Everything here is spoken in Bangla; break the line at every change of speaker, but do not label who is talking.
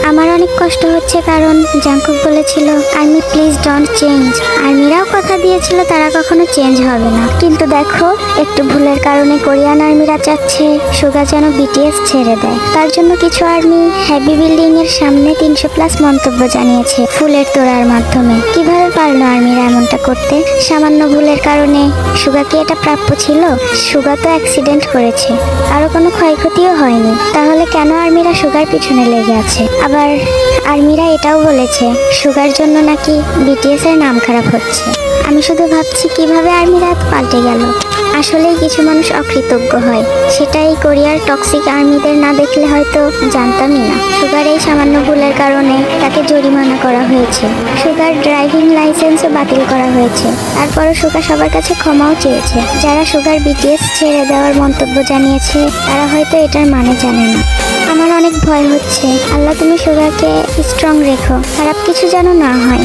আমার অনেক কষ্ট হচ্ছে কারণ জাংকুক বলেছিল আর্মি প্লিজ ডোন্ট চেঞ্জ। আর্মিরাও কথা দিয়েছিল তারা কখনো চেঞ্জ হবে না, কিন্তু দেখো একটু ভুলের কারণে কোরিয়ান আর্মিরা চাচ্ছে সুগা যেন বিটিএস ছেড়ে দেয়। তার জন্য কিছু আর্মি হ্যাপি বিল্ডিং এর সামনে 300+ মন্তব্য জানিয়েছে ফুলের তোড়ার মাধ্যমে। কিভাবে পারলো আর্মিরা এমনটা করতে? সামান্য ভুলের কারণে সুগা কি এটা প্রাপ্য ছিল? সুগা তো অ্যাক্সিডেন্ট করেছে, আরো কোনো ক্ষয়ক্ষতিও হয়নি, তাহলে কেন আর্মিরা সুগার পিছনে লেগে আছে? আবার আর্মিরা এটাও বলেছে সুগার জন্য নাকি বিটিএস এর নাম খারাপ হচ্ছে। আমি শুধু ভাবছি কিভাবে আর্মিরা পাল্টে গেল। আসলেই কিছু মানুষ অকৃতজ্ঞ হয়, সেটাই কোরিয়ার টক্সিক আর্মিদের না দেখলে হয়তো জানতামই না। সুগার এই সামান্য ভুলের কারণে তাকে জরিমানা করা হয়েছে, সুগার ড্রাইভিং লাইসেন্সও বাতিল করা হয়েছে। তারপরও সুগা সবার কাছে ক্ষমাও চেয়েছে। যারা সুগার বিটিএস ছেড়ে দেওয়ার মন্তব্য জানিয়েছে তারা হয়তো এটার মানে জানে না। আমার অনেক ভয় হচ্ছে। আল্লাহ তুমি সুগাকে স্ট্রং রেখো, খারাপ কিছু যেন না হয়।